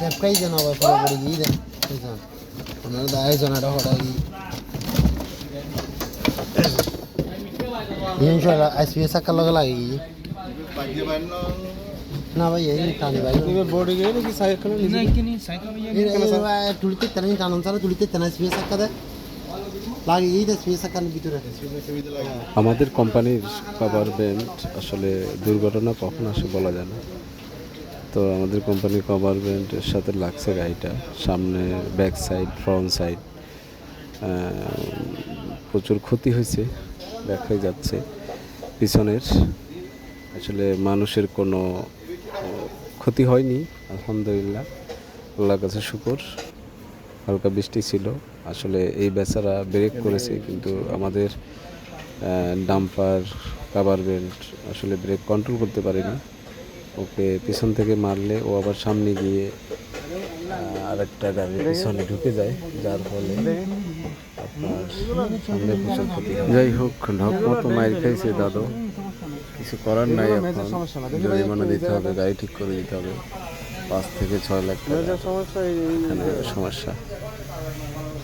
Kay jana ba pura pura gida. Ana da ay jana da hoda gi. Inshallah SPS ka log lagi. ना भाई यही टाने भाई ये body गए कि साइकिल नहीं कि नहीं साइकिल में ये टुलते तने टानन सारा टुलते तने स्पेस का লাগে এই তো স্পেস কার ভিতরে আমাদের কোম্পানির কভার ব্যান্ড আসলে দুর্ঘটনা কখন আসে বলা যায় না। তো আমাদের কোম্পানির কভার ব্যান্ডের সাথে লাগছে গাড়িটা, সামনে ব্যাক সাইড ফ্রন্ট সাইড প্রচুর ক্ষতি হয়েছে, দেখাই যাচ্ছে। পিছনের আসলে মানুষের কোনো ক্ষতি হয়নি আলহামদুলিল্লাহ, আল্লাহর কাছে শুকর। হালকা বৃষ্টি ছিল, আসলে এই বেচারা ব্রেক করেছে কিন্তু আমাদের ডাম্পার কাভার বেল্ট আসলে ব্রেক কন্ট্রোল করতে পারেনি। ওকে পিছন থেকে মারলে ও আবার সামনে গিয়ে আরেকটা গাড়ির পিছনে ঢুকে যায়, যার ফলে আপনার সামনে প্রচুর ক্ষতি। যাই হোক, ঢক মতো মাইর খাইছে দাদু, কিছু করার নাই। এখন জরিমানা দিতে হবে, গাড়ি ঠিক করে দিতে হবে, 5 থেকে 6 লাখ টাকা সমস্যা।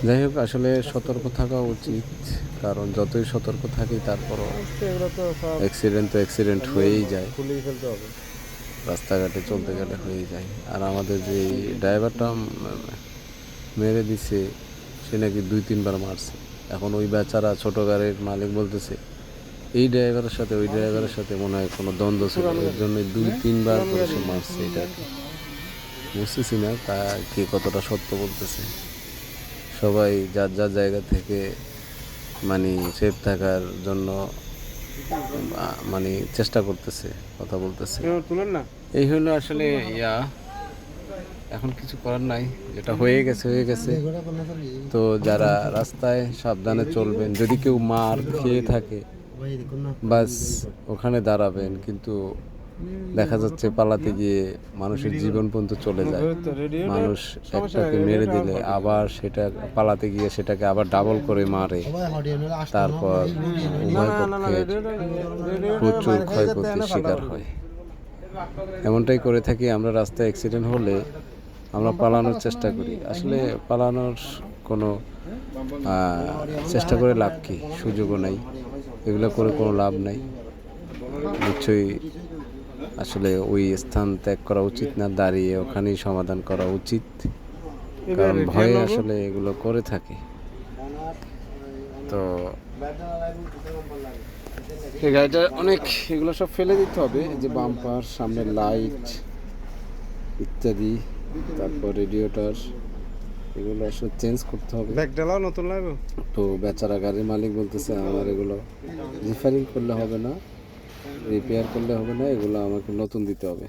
যাই হোক, আসলে সতর্ক থাকা উচিত, কারণ যতই সতর্ক থাকি তারপরও অ্যাক্সিডেন্ট তো অ্যাক্সিডেন্ট হয়েই যায়, রাস্তাঘাটে চলতে গেলে হয়েই যায়। আর আমাদের যে ড্রাইভারটা মেরে দিছে সে নাকি 2-3 বার মারছে। এখন ওই বেচারা ছোট গাড়ির মালিক বলতেছে এই ড্রাইভারের সাথে ওই ড্রাইভারের সাথে মনে হয় কোনো দ্বন্দ্ব ছিল, এর জন্য 2-3 বার করে সে মারছে। এটা বুঝতেছি না তা কে কতটা সত্য বলতেছে। সবাই যার যার জায়গা থেকে মানে সেফ থাকার জন্য মানে চেষ্টা করতেছে, কথা বলতেছে। এই হলো আসলে এখন কিছু করার নাই, যেটা হয়ে গেছে হয়ে গেছে। তো যারা রাস্তায় সাবধানে চলবেন, যদি কেউ মার খেয়ে থাকে বাস ওখানে দাঁড়াবেন, কিন্তু দেখা যাচ্ছে পালাতে গিয়ে মানুষের জীবন পর্যন্ত চলে যায়। মানুষ একটাকে মেরে দিলে আবার সেটা পালাতে গিয়ে সেটাকে আবার ডাবল করে মারে, তারপর উভয় পক্ষের প্রচুর ক্ষয়ক্ষতির শিকার হয়। এমনটাই করে থাকি আমরা। রাস্তায় অ্যাক্সিডেন্ট হলে আমরা পালানোর চেষ্টা করি, আসলে পালানোর কোনো চেষ্টা করে লাভ কি, সুযোগও নাই, এগুলো করে কোনো লাভ নাই। নিশ্চয়ই আসলে ওই স্থান ত্যাগ করা উচিত না, দাঁড়িয়ে ওখানেই সমাধান করা উচিত, কারণ ভয়ে আসলে এগুলো করে থাকে। তো এই গাড়িটা অনেক, এগুলো সব ফেলে দিতে হবে, যে বাম্পার, সামনে লাইট ইত্যাদি, তারপর রেডিয়েটর, এগুলো আসলে চেঞ্জ করতে হবে। ব্যাগডালাও নতুন লাগবে। তো বেচারা গাড়ির মালিক বলতেছে আমার এগুলো রিপেয়ারিং করলে হবে না, রিপেয়ার করলে হবে না, এগুলো আমাকে নতুন দিতে হবে।